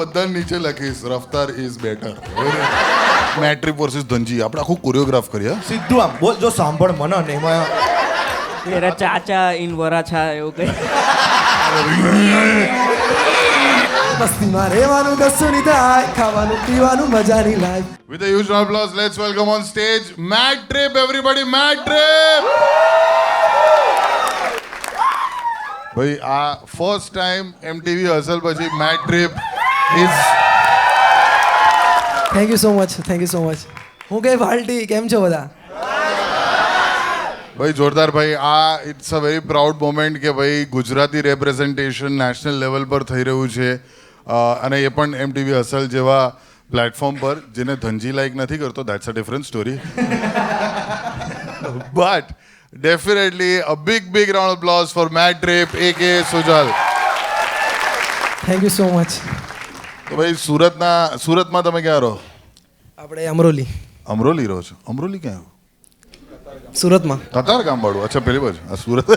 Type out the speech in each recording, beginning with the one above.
બધા નીચે લખીશ રફતાર ઇઝ બેટર. મેટ્રિક વર્સિસ ધનજી આપણે આખું કોરિયોગ્રાફ કરીએ. સીધું આમ બોલ, જો સાંભળ મને ને એમાં તેરા ચાચા ઇન વરાછા એવું કઈ. મસ્તીમાં રહેવાનું કશું નહીં થાય, ખાવાનું પીવાનું મજાની life. With a huge round of applause, let's welcome on stage Mad Trip, everybody, Mad Trip! ભાઈ આ ફર્સ્ટ ટાઈમ MTV હસલ પછી Mad Trip is thank you so much, thank you so much. હું કઈ વાલટી, કેમ છો બધા? ભાઈ જોરદાર ભાઈ. આ it's a very proud moment કે ભાઈ ગુજરાતી રેપ્રેઝન્ટેશન નેશનલ લેવલ પર થઈ રહ્યું છે અને એ પણ MTV હસલ જેવા પ્લેટફોર્મ પર જેને ધનજી લાઈક નથી કરતો. That's a different story. But definitely a big round of applause for mad trip AK Sujal. Thank you so much. તો ભાઈ સુરતમાં તમે ક્યાં રહો? આપણે અમરોલી. અમરોલી રહો છો? અમરોલી ક્યાં આવ્યું? સુરતમાં. કતારગામ વાળું? અચ્છા પેલી બાજુ આ સુરત.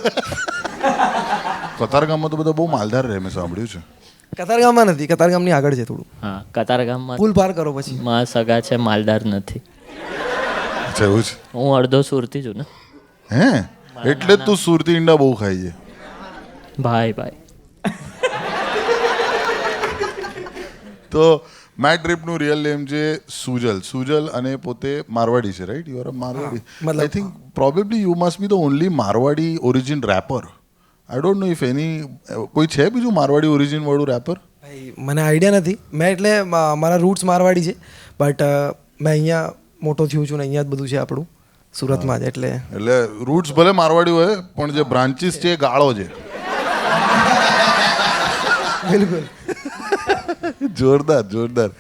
કતારગામમાં તો બધા બહુ માલદાર રહે મેં સાંભળ્યું છે. કતારગામમાં નથી, કતારગામની આગળ છે થોડું. હા, કતારગામમાં પુલ પાર કરો પછી. માં સગા છે, માલદાર નથી. અચ્છા એવું છે. હું અડધો સુરતી છું ને. હે એટલે જ તું સુરતી ઈંડા બહુ ખાઈ છે. ભાઈ તો મેડ ટ્રીપનું રિયલ નેમ છે સુજલ અને પોતે મારવાડી છે, right? You are a Marwadi. I think probably you must be the only Marwadi origin rapper. I don't know if any કોઈ છે બીજું મારવાડી ઓરિજિન વાળું રેપર? ભાઈ મને આઈડિયા નથી. મેં એટલે મારા રૂટ્સ મારવાડી છે, બટ મેં અહીંયા મોટો થયું છું ને અહીંયા જ બધું છે આપણું સુરતમાં જ. એટલે રૂટ્સ ભલે મારવાડી હોય પણ જે બ્રાન્ચીસ છે એ ગાળો છે. બિલકુલ. જોરદાર.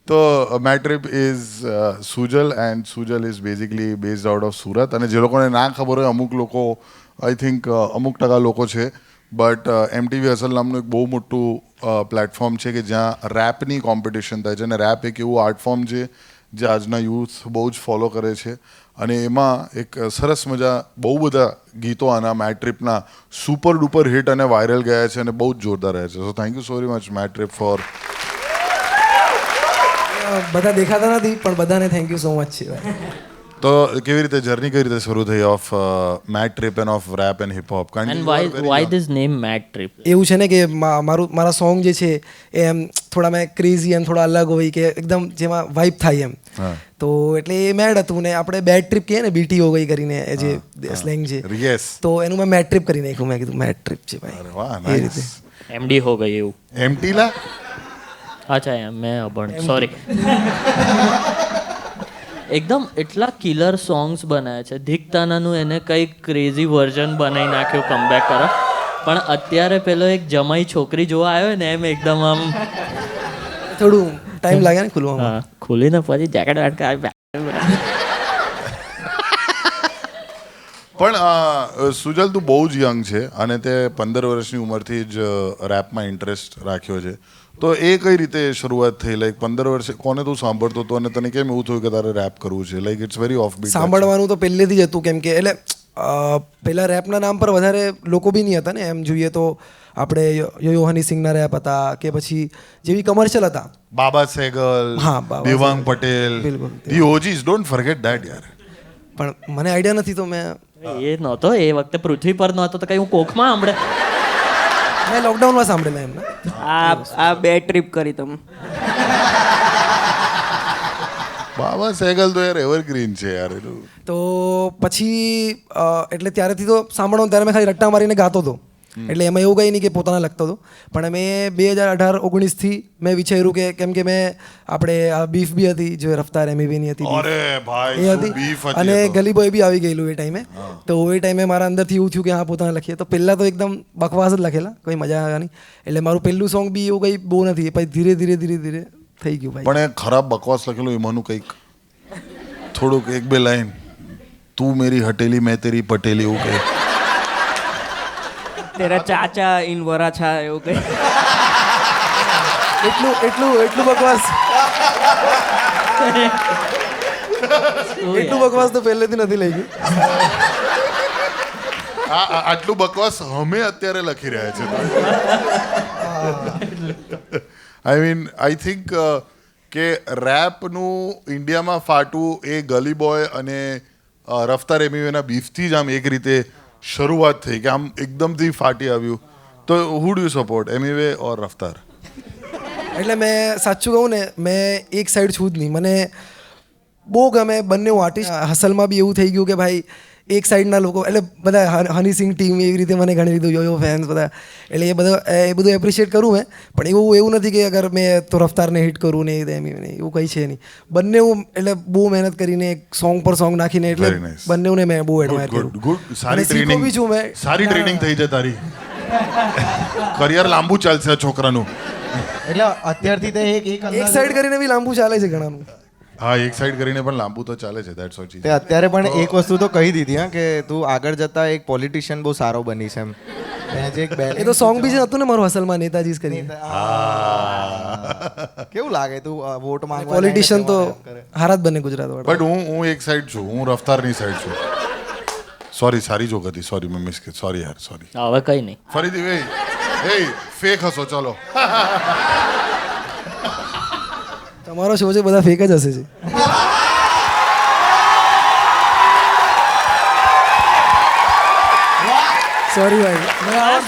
તો Mad Trip is Sujal and Sujal is basically based out of Surat. અને જે લોકોને ના ખબર હોય અમુક લોકો આઈ થિંક અમુક ટકા લોકો છે, બટ MTV હસલ નામનું એક બહુ મોટું પ્લેટફોર્મ છે કે જ્યાં રેપની કોમ્પિટિશન થાય છે. અને રેપ એક એવું આર્ટ ફોર્મ છે જે આજના યુથ બહુ જ ફોલો કરે છે. અને એમાં એક સરસ મજા બહુ બધા ગીતો આના મેડ ટ્રીપના સુપર ડુપર હિટ અને વાયરલ ગયા છે અને બહુ જ જોરદાર રહે છે. So thank you so very much mad trip for. બધા દેખાતા નથી પણ બધાને થેન્ક યુ સો મચ છે. તો કેવી રીતે જર્ની કઈ રીતે શરૂ થઈ of mad trip and of rap and hip hop? And why this name mad trip? એવું છે ને કે મારા સોંગ જે છે એ એમ થોડા મેં ક્રેઝી એમ થોડા અલગ હોય કે એકદમ જેમાં વાઇબ થાય એમ. તો એટલે એ મેડ હતું ને આપણે બેડ ટ્રીપ કહીએ ને, BT હો ગઈ કરીને એ જે સ્લેંગ છે, તો એનું મેં મેડ ટ્રીપ કરી નાખ્યું. મેં કીધું મેડ ટ્રીપ છે ભાઈ. વાહ, એ રીતે. MD હો ગઈ એવું. MT લા? અચ્છા મેં અભણ, સોરી. એકદમ એટલા કિલર સોંગ્સ બનાવ્યા છે. ધીકતાનાનું એને કંઈક ક્રેઝી વર્ઝન બનાવી નાખ્યું કમબેક કરો. પણ અત્યારે પેલો એક જમાઈ છોકરી જોવા આવ્યો ને એમ એકદમ આમ થોડું ટાઈમ લાગે ને ખુલવામાં. હા, ખુલીને પછી જેકેટ વાટકા પણ સુજલ તું બહુ જ યંગ છે અને તે 15 વર્ષની ઉંમરથી જ રેપમાં ઇન્ટરેસ્ટ રાખ્યો છે. તો એ કઈ રીતે શરૂઆત થઈ? લાઈક 15 વર્ષે કોને તું સાંભળતો હતો અને તને કેમ એવું થયું કે તારે રેપ કરવું છે? Like it's very off beat. સાંભળવાનું તો પહેલેથી જ હતું, કેમ કે એટલે પહેલાં રેપના નામ પર વધારે લોકો બી નહીં હતા ને. એમ જોઈએ તો આપણે યો હની સિંગના રેપ હતા કે પછી જેવી કમર્શિયલ હતા, બાબા સેગલ, હા, બાબા દેવાંગ સેગલ. પટેલ, બિલકુલ. ધી ઓજીસ, ડોન્ટ ફોરગેટ ધેટ યાર. પણ મને આઈડિયા નથી તો મેં નહોતો એ વખતે પૃથ્વી પર નહોતો તો કઈ હું કોખમાં સાંભળે. લોકડાઉનમાં સાંભળેલા એમને. આ બે ટ્રીપ કરી તમે. બાબા સેગલ તો યાર એવરગ્રીન છે યાર. તો પછી એટલે ત્યારેથી તો સાંભળવાનું, ત્યારે મેં ખાલી રટ્ટા મારીને ગાતો હતો. એટલે એમાં એવું કંઈ નહીં કે પોતાના લખતો હતો. પણ મેં 2018-19થી મેં વિચાર્યું કે કેમ કે મેં આપણે આ બીફ બી હતી જે રફતાર MAVની હતી, અરે ભાઈ એ હતી, અને ગલી બોય બી આવી ગયેલું એ ટાઈમે. તો એ ટાઈમે મારા અંદરથી એવું થયું કે હા પોતાના લખીએ. તો પહેલાં તો એકદમ બકવાસ જ લખેલા, કોઈ મજા આવ્યા નહીં. એટલે મારું પહેલું સોંગ બી એવું કંઈ બહુ નથી. પછી ધીરે ધીરે થઈ ગયું ભાઈ. પણ એ ખરાબ બકવાસ લખેલું એમાંનું કંઈક થોડુંક એક બે લાઈન, તું મેરી હટેલી મેં તેરી પટેલી, એવું કંઈક. તેરા ચાચા ઇન વરાછા એવું કઈ. એટલું બકવાસ તો પહેલેથી નથી લઈ ગયું. આટલું બકવાસ અમે અત્યારે લખી રહ્યા છે. આઈ મીન આઈ થિંક કે રેપનું ઇન્ડિયામાં ફાટવું એ ગલી બોય અને રફતાર એમીવેના બીફથી જ આમ એક રીતે શરૂઆત થઈ કે આમ એકદમથી ફાટી આવ્યું. તો હુ ડુ યુ સપોર્ટ, એમીવે ઓર રફતાર? એટલે મેં સાચું કહું ને, મેં એક સાઈડ છું જ નહીં. મને બહુ ગમે બંને આર્ટિસ્ટ. હસલમાં બી એવું થઈ ગયું કે ભાઈ એક સાઈડના લોકો એટલે બધા હની સિંહ ટીમ એવી રીતે મને ગણી લીધું, યો ફેન્સ બધા. એટલે એ બધું એપ્રિશિએટ કરું મેં, પણ એવું નથી કે અગર મેં તો રફતારને હિટ કરું ને એમ એવું કંઈ છે નહીં. બંને એટલે બહુ મહેનત કરીને સોંગ પર સોંગ નાખીને એટલે Very nice. બંનેને મેં બહુ એડમાયર ગુડ કર્યું. ગુડ. સારી અને શીખો ટ્રેનિંગ, બી છું મેં. સારી ટ્રેનિંગ થઈ છે તારી. કરિયર લાંબુ ચાલશે આ છોકરાનું. એટલે અત્યારથી તે એક એક સાઈડ કરીને બી લાંબુ ચાલે છે ઘણાનું. હા, એક સાઈડ કરીને પણ લાંબુ તો ચાલે છે. That's what. તે અત્યારે પણ એક વસ્તુ તો કહી દીધી હા કે તું આગળ જતા એક પોલિટિશિયન બહુ સારો બનીશ એમ. જે એક એ તો સોંગ બી છે હતું ને મારું હસલમાં, નેતાજી કરી. કેવું લાગે તું વોટ માંગવા પોલિટિશિયન તો હારા જ બને ગુજરાત વાળા. બટ હું એક સાઈડ છું, હું રફતારની સાઈડ છું. સોરી, સારી જોક હતી. સોરી, મેં મિસ કરી. સોરી યાર, સોરી. હવે કંઈ નહીં. ફરીથી એ ફેક હસો. ચલો. તમારો શો છે બધા ફેક જ હશે છે. સોરી ભાઈ,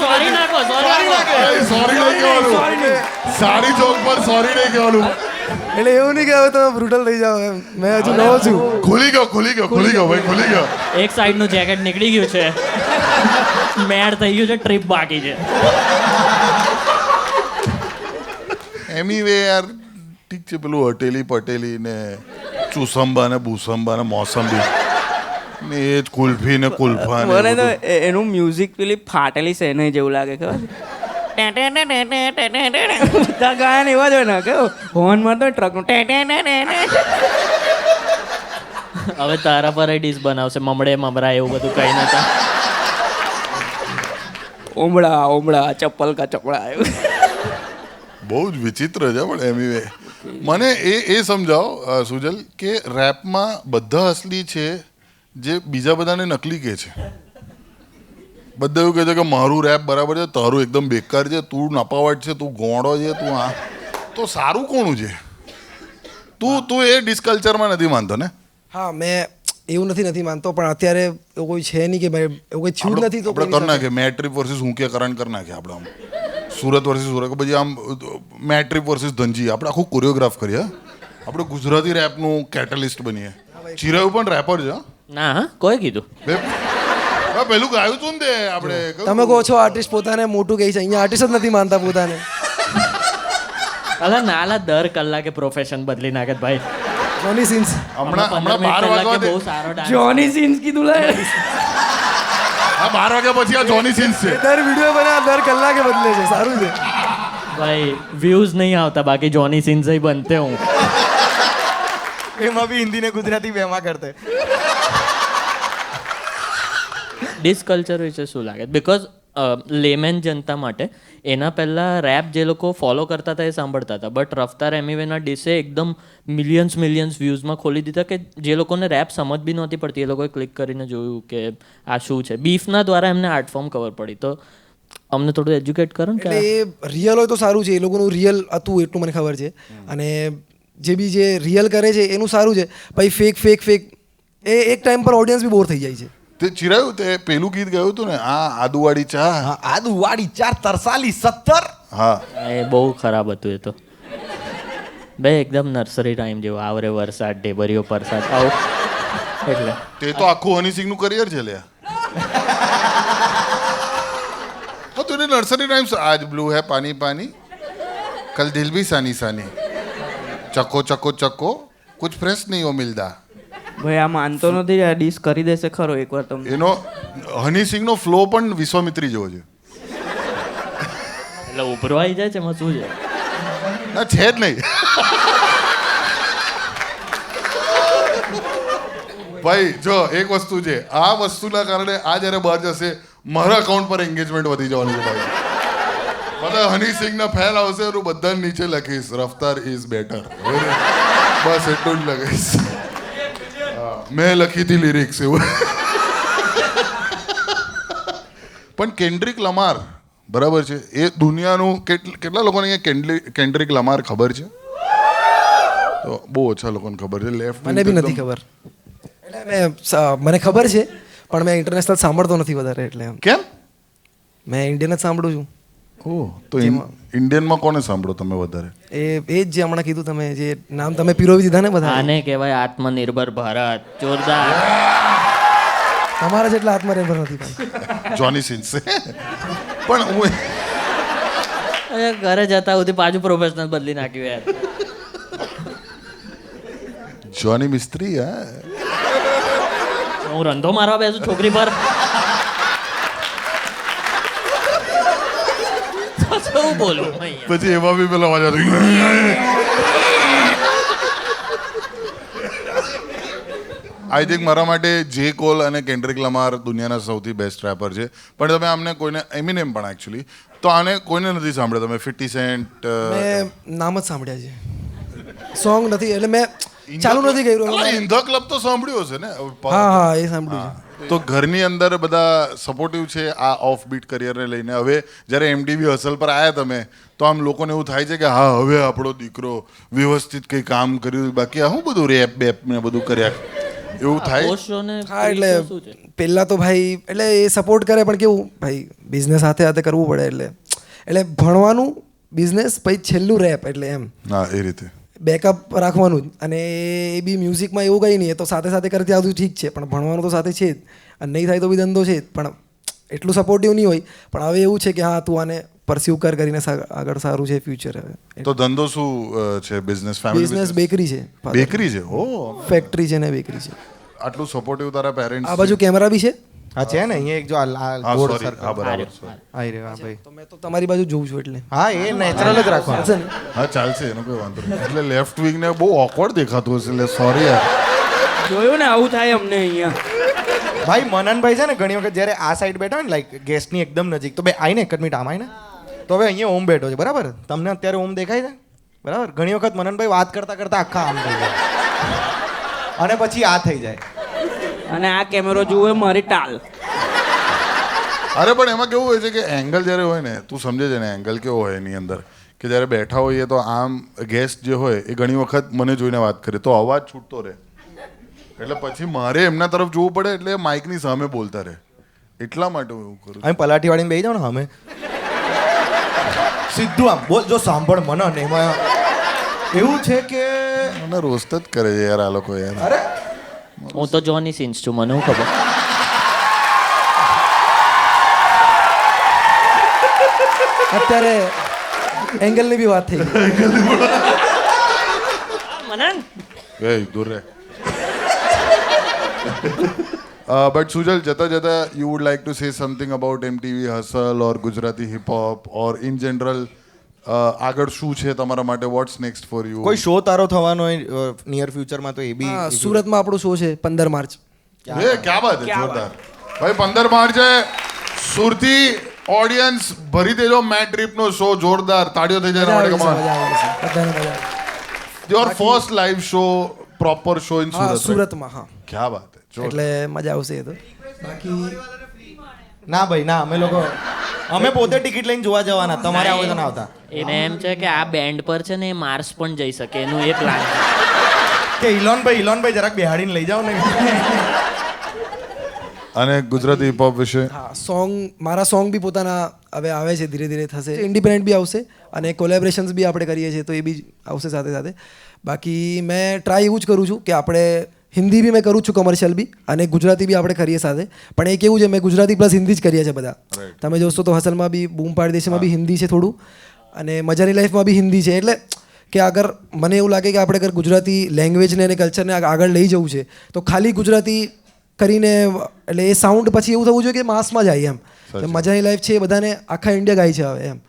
સોરી નાખો, સોરી નાખો. સોરી નહીં કહેવાનું. સારી જોક પર સોરી નહીં કહેવાનું. એટલે એવું નહીં કે હવે તમે બ્રુટલ થઈ જાઓ એમ. મેં હજુ નવો છું. ખુલી ગયો ભાઈ, ખુલી ગયો. એક સાઈડનું જેકેટ નીકળી ગયું છે, મેડ થઈ ગયું છે, ટ્રીપ બાકી છે. એમીવે યાર ઠીક છે, પેલું અટેલી પટેલી ને ચુસંબા ને બુસંબા ને મોસંબી ને એ જ કુલ્ફી ને કુલ્ફા ને મને તો બધું. એનું મ્યુઝિક પેલી ફાટેલી શેનાઈ જેવું લાગે ખબર બધા ગાયન એવા જ હોય ને કે હોર્નમાં તો ટ્રકનું હવે તારા પર ડીશ બનાવશે, મમડે મમરા એવું બધું કઈ નતા. ઓમળા ચપ્પલ કા ચપડા આવ્યું. બહુ જ વિચિત્ર છે પણ એમીવે. મને એ સમજાવો સુજલ કે રેપમાં બધા અસલી છે જે બીજા બધાને નકલી કહે છે. બધા એવું કહે છે કે મારું રેપ બરાબર છે, તારું એકદમ બેકાર છે, તું નપાવટ છે, તું ગોળો છે, તું આ. તો સારું કોનું છે? તું એ ડિસ્કલ્ચરમાં નથી માનતો ને? હા, મેં એવું નથી માનતો, પણ અત્યારે એવું કોઈ છે નહીં કે ભાઈ એવું કોઈ થયું જ નથી. તો આપણે કરી નાખીએ મેટ્રિક વર્સિસ હું કે કરણ કરી નાખીએ આપણે. આમ સુરત વર્સિસ સુરત, પછી આમ મેટ્રિક વર્સિસ ધનજી, આપણે આખું કોરિયોગ્રાફ કરીએ. આપણે ગુજરાતી રેપનું કેટલિસ્ટ બનીએ. ચિરાયુ પણ રેપર છે. ના હા, કોઈ કીધું? પેલું ગાયું તું ને તે આપણે. તમે કહો છો આર્ટિસ્ટ પોતાને મોટું કહે છે, અહીંયા આર્ટિસ્ટ જ નથી માનતા પોતાને. અલા નાલા દર કલાકે પ્રોફેશન બદલી નાખે છે ભાઈ. જોની સિન્સ હમણાં 12 કલાકે વાગવા દે. બહુ સારો ડાન્સ. જોની સિન્સ કીધું લે. હા, 12 વાગ્યા પછી આ જોની સિન્સ છે. દર વિડીયો બને દર કલાકે બદલે છે. સારું છે ભાઈ, વ્યૂઝ નહીં આવતા, બાકી જોની સિન્સ ही बनते હું. એમાં બી હિન્દી ને ગુજરાતી બેમાં કરતે. ડિસકલ્ચર વિશે શું લાગે? બિકોઝ લેમેન જનતા માટે એના પહેલાં રેપ જે લોકો ફોલો કરતા હતા એ સાંભળતા હતા, બટ રફતાર એમીવેના ડિસે એકદમ મિલિયન્સ વ્યૂઝમાં ખોલી દીધા કે જે લોકોને રેપ સમજ બી નહોતી પડતી એ લોકોએ ક્લિક કરીને જોયું કે આ શું છે. બીફના દ્વારા એમને આર્ટ ફોર્મ ખબર પડી. તો અમને થોડું એજ્યુકેટ કરો ને. એટલે એ રિયલ હોય તો સારું છે. એ લોકોનું રિયલ હતું એટલું મને ખબર છે. અને જે રિયલ કરે છે એનું સારું છે. પછી ફેક એ એક ટાઈમ પર ઓડિયન્સ બી બોર થઈ જાય છે. તે ચિરાયું તે પેલું ગીત ગાયું હતું ને, આ આદુવાળી ચા. આદુ વાડી 4 તરસાલી 17. હા, એ બહુ ખરાબ હતું એ તો. બે એકદમ નર્સરી ટાઈમ જેવું, આવરે વરસાદ ઢેબરીઓ પરસાદ આવું. એટલે તે તો આખું હની સિંહનું કરિયર છે લ્યા. હા, તો એને નર્સરી ટાઈમ્સ આજ બ્લુ હે પાની પાની, કલ દિલ ભી સાની સાની, ચકો ચકો ચકો, કુછ ફ્રેશ નહીં હો મિલતા. ભાઈ આ માનતો નથી, આ ડીશ કરી દેશે ખરો એકવાર તમને. એનો હની સિંહનો ફ્લો પણ વિશ્વામિત્રી જેવો છે. એટલે ઉભરો આવી જાય છે એમાં શું છે? ના, છે જ નહીં ભાઈ. જો એક વસ્તુ છે, આ વસ્તુના કારણે આ જ્યારે બહાર જશે મારા અકાઉન્ટ પર એન્ગેજમેન્ટ વધી જવાની છે ભાઈ. બધા હની સિંહના ફેન આવશે, હું બધા નીચે લખીશ રફતાર ઇઝ બેટર. બસ એટલું જ લખીશ. મેં લખી હતી લિરિક્સ એવું. પણ કેન્ડ્રિક લમાર બરાબર છે, એ દુનિયાનું કેટલા લોકોને અહીંયા કેન્ડ્રિક લમાર ખબર છે? તો બહુ ઓછા લોકોને ખબર છે. લેફ્ટ મને બી નથી ખબર. એટલે મને ખબર છે પણ મેં ઇન્ટરનેશનલ સાંભળતો નથી વધારે, એટલે એમ. કેમ? મેં ઇન્ડિયન જ સાંભળું છું. ઓહ, તો ઇન્ડિયનમાં કોને સાંભળો તમે વધારે? એ જ જે હમણાં કીધું તમે, જે નામ તમે પીરોવી દીધા ને બધા, આને કહેવાય આત્મનિર્ભર ભારત. જોરદાર. તમારા જેટલા આત્મનિર્ભર નથી પણ. જોની સિન્સ. પણ હું અરે ઘરે જતા સુધી પાછું પ્રોફેશનલ બદલી નાખ્યું યાર. જોની મિસ્ત્રી, હા. હું રંધો મારવા બેસું છોકરી પર. તો શું બોલું અહીંયા? પછી એમાં બી પેલો અવાજ આવતો. આઈ થિંક મારા માટે જે કોલ અને કેન્ડ્રિક લમાર દુનિયાના સૌથી બેસ્ટ રેપર છે. પણ તમે આમને કોઈને, એમિનેમ પણ એકચ્યુઅલી, તો આને કોઈને નથી સાંભળ્યા તમે? 50 સેન્ટ મેં નામ જ સાંભળ્યા છે, સોંગ નથી. એટલે મેં ચાલુ નથી કર્યું. ઇન ધ ક્લબ તો સાંભળ્યું હશે ને? હા હા, એ સાંભળ્યું છે. તો ઘરની અંદર બધા સપોર્ટિવ છે આ ઓફ બીટ કરિયરને લઈને. હવે જ્યારે એમટીવી હસલ પર આવ્યા તમે, તો આમ લોકોને એવું થાય છે કે હા, હવે આપણો દીકરો વ્યવસ્થિત કંઈ કામ કર્યું, બાકી આ શું બધું રેપ બેપ ને બધું કર્યા, એવું થાય? પોસ્ટ શો ને હા, એટલે શું છે? પહેલાં તો ભાઈ, એટલે એ સપોર્ટ કરે, પણ કેવું ભાઈ, બિઝનેસ સાથે સાથે કરવું પડે. એટલે ભણવાનું, બિઝનેસ, પછી છેલ્લું રેપ, એટલે એમ હા, એ રીતે બેકઅપ રાખવાનું જ. અને એ બી મ્યુઝિકમાં એવું કંઈ નહીં, એ તો સાથે સાથે કરતી આવતું ઠીક છે, પણ ભણવાનું તો સાથે છે જ, અને નહીં થાય તો બી ધંધો છે જ. પણ એટલું સપોર્ટિવ નહીં હોય. પણ હવે એવું છે કે હા, તું આને પરસ્યુ કર, કરીને આગળ સારું છે ફ્યુચર. હવે તો ધંધો શું છે? બિઝનેસ, ફેમિલી બિઝનેસ બેકરી છે, બેકરી છે. ઓ, ફેક્ટરી છે ને બેકરી છે. આટલું સપોર્ટિવ તારા પેરેન્ટ્સ? આ બાજુ કેમેરા બી છે. હા છે ને, અહીંયા એક જો આ હા, ગોળ sorry. સર્કલ. હા, બરાબર, sorry. આઈ રે, હા ભાઈ. તો મેં તો તમારી બાજુ જોઉં છું, એટલે હા, એ નેચરલ જ રાખવાનું. છે ને. હા, ચાલશે, એનો કોઈ વાંધો નહીં. એટલે લેફ્ટ વિંગ ને બહુ ઓકવર્ડ દેખાતું હશે, એટલે સોરી યાર. જોયું ને, આવું થાય અમને અહીંયા. ભાઈ મનનભાઈ છે ને, ઘણી વખત જ્યારે આ સાઈડ બેઠા હોય ને, લાઈક ગેસ્ટની એકદમ નજીક, તો ભાઈ આવીને એક જ મિનિટ આમ આવીને, તો હવે અહીંયા ઓમ બેઠો છે, બરાબર? તમને અત્યારે ઓમ દેખાય છે, બરાબર? ઘણી વખત મનનભાઈ વાત કરતા કરતા આખા આમ થઈ જાય, અને પછી આ થઈ જાય. અને આ કેમેરો જુએ મારી ટાલ. અરે પણ એમાં કેવું હોય છે કે એંગલ જ્યારે હોય ને, તું સમજે છે ને એંગલ કેવો હોય એની અંદર, કે જ્યારે બેઠા હોઈએ તો આમ ગેસ્ટ જે હોય એ ઘણી વખત મને જોઈને વાત કરે તો અવાજ છૂટતો રહે, એટલે પછી મારે એમના તરફ જોવું પડે, એટલે માઇકની સામે બોલતા રહે. એટલા માટે હું એવું કરું. અમે પલાઠી વાળીને બેસી જાવ ને, અમે સીધું આમ બોલ, જો સાંભળ મનન, એમાં એવું છે કે મને રોસ્ટ જ કરે છે યાર આ લોકો યાર. અરે હું તો જોની સિન્સ છું, મને હું ખબર. અત્યારે એંગલની બી વાત થઈ ગઈ. મનન એ દૂર રહે. બટ સુજલ, જતા જતા you would like to say something about MTV hustle or Gujarati hip hop or in general, આગળ શું છે તમારા માટે? What's next for you? કોઈ શો તારો થવાનો હોય નિયર ફ્યુચરમાં, તો એ બી હા, સુરતમાં આપણો શો છે 15 માર્ચ. એ ક્યાં વાત છે, જોરદાર ભાઈ. 15 માર્ચે સુરતી ઓડિયન્સ ભરી દેજો. મેટ ટ્રીપનો શો જોરદાર, તાળીઓ થઈ જાય મજા એના આવશે, માટે. મજા આવશે, બધાને મજા આવશે. Your first live show, proper show in હા, સુરત? સુરતમાં. હા, ક્યાં વાત છે, જોરદાર. એટલે મજા આવશે એ તો. બાકી ના ભાઈ ના, અમે પોતે ટિકિટ લઈને જોવા જવાના, તમારે આવો તો ના આવતા. એને એમ છે કે આ બેન્ડ પર છે ને એ માર્સ પણ જઈ શકે, એનું એ પ્લાન છે. કે ઇલોનભાઈ જરાક બેહાડીને લઈ જાઓ ને. અને ગુજરાતી હિપ હોપ વિશે? હા, મારા સોંગ બી પોતાના હવે આવે છે, ધીરે ધીરે થશે. ઇન્ડિપેન્ડન્ટ બી આવશે અને કોલેબરેશન્સ બી આપણે કરીએ છીએ, તો એ બી આવશે સાથે સાથે. બાકી મેં ટ્રાય એવું જ કરું છું કે આપણે હિન્દી બી મેં કરું છું, કમર્શિયલ બી, અને ગુજરાતી બી આપણે કરીએ સાથે. પણ એ કેવું છે, મેં ગુજરાતી પ્લસ હિન્દી જ કરીએ છીએ બધા. તમે જોશો તો હસલમાં બી, બૂમ પાડી દેશમાં બી હિન્દી છે થોડું, અને મજાની લાઈફમાં બી હિન્દી છે. એટલે કે અગર મને એવું લાગે કે આપણે અગર ગુજરાતી લેંગ્વેજને અને કલ્ચરને આગળ લઈ જવું છે, તો ખાલી ગુજરાતી કરીને, એટલે એ સાઉન્ડ પછી એવું થવું જોઈએ કે માસમાં જાય એમ. કે મજાની લાઈફ છે એ બધાને આખા ઇન્ડિયા ગાય છે હવે એમ.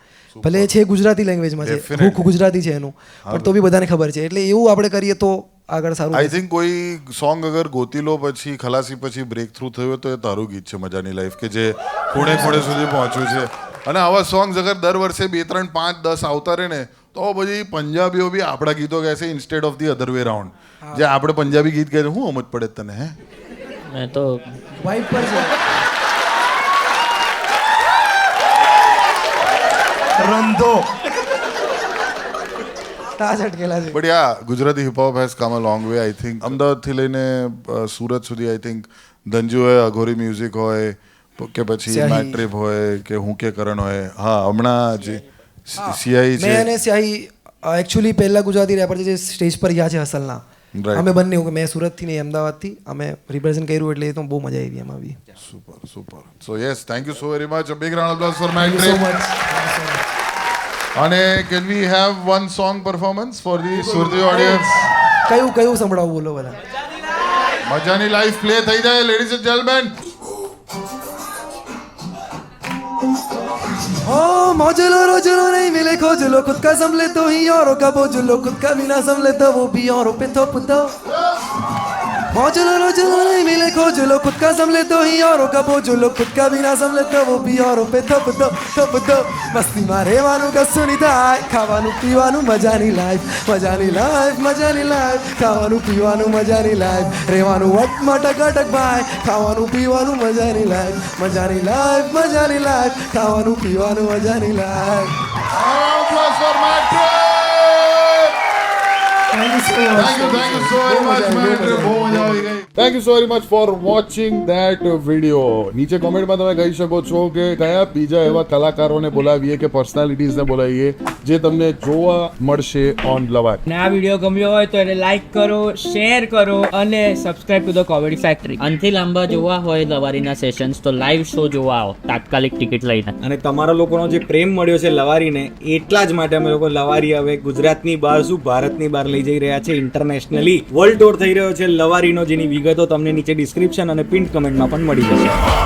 ભલે છે ગુજરાતી લેંગ્વેજમાં છે, હુક ગુજરાતી છે એનું, પણ તો બી બધાને ખબર છે. એટલે એવું આપણે કરીએ તો આગળ સારું. આઈ થિંક કોઈ સોંગ અગર ગોતી લો પછી ખલાસી પછી બ્રેક થ્રુ થયું હોય તો એ તારું ગીત છે, મજાની લાઈફ, કે જે ખૂણે ખૂણે સુધી પહોંચ્યું છે. અને આવા સોંગ્સ અગર દર વર્ષે 2, 3, 5, 10 આવતા રહે ને, તો પછી પંજાબીઓ બી આપણા ગીતો ગાય છે instead of the other way round. જે આપણે પંજાબી ગીત ગાય, શું સમજ પડે તને? હે, મેં તો વાઇબ પર છે. રંધો તાજ અટકેલા છે. But ya Gujarati hip hop has come a long way I think અમદાવાદથી લઈને સુરત સુધી આઈ થિંક ધનજુ હોય અઘોરી મ્યુઝિક હોય કે પછી સ્યાહી. મેટ્રિપ હોય કે હું કે કરણ હોય હા હમણાં જે સિયાહી મેં છે અને સ્યાહી એકચ્યુઅલી પહેલા ગુજરાતી રેપર છે જે સ્ટેજ પર ગયા છે હસલના. Right. અમે બંને મેં સુરતથી ને અમદાવાદથી અમે રિપ્રેઝન્ટ કર્યું એટલે એ તો બહુ મજા આવી એમાં બી. Super so yes thank you so very much a big round of applause for Thank you so Mad Trip much. અને can we have one song performance for the Surti audience કયું સંભળાવું બોલો બધા. મજાની લાઈફ પ્લે થઈ જાય લેડીઝ એન્ડ જેન્ટલમેન ओ मौजलो रोजलो नहीं मिले खोजलो खुद का संभले तो ही औरों का बोझलो खुद का बिना संभले तो वो भी औरों पे थोप दो. मौजलो रोजलो नहीं मिले खोजलो खुद का संभले तो ही औरों का बोझलो खुद का बिना संभले तो वो भी औरों पे थोप दो. मस्ती માં રહેવાનું કશું નહીં થાય ખાવાનું પીવાનું મજાની લાઈફ ખાવાનું પીવાનું મજાની લાઈફ રહેવાનું વટમાં ટકાટક ભાઈ ખાવાનું પીવાનું મજાની લાઈફ ખાવાનું પીવાનું મજાની life. applause for મેટ્રિપ Thank you so Thank you so very much, Matrip. બહુ મજા આવી ગઈ. Thank you so very much for watching that video. નીચે કોમેન્ટમાં તમે કહી શકો છો કે કયા બીજા એવા કલાકારોને બોલાવીએ કે પર્સનાલિટીઝને બોલાવીએ જે તમને જોવા મળશે ઓન લવાય. અને આ વિડીયો ગમ્યો હોય તો એને લાઈક કરો, શેર કરો અને subscribe to the comedy factory. આનથી લાંબા જોવા હોય લવારીના સેશન્સ તો લાઈવ શો જોવા આવો તાત્કાલિક ટિકિટ લઈને. અને તમારા લોકોનો જે પ્રેમ મળ્યો છે લવારીને એટલા જ માટે અમે લોકો લવારી હવે ગુજરાતની બહાર શું ભારતની બહાર લઈ જઈ રહ્યા છે. ઇન્ટરનેશનલી વર્લ્ડ ટૂર થઈ રહ્યો છે લવારીનો જેની વિગતો તમને નીચે ડિસ્ક્રિપ્શન અને પિન કમેન્ટમાં પણ મળી જશે.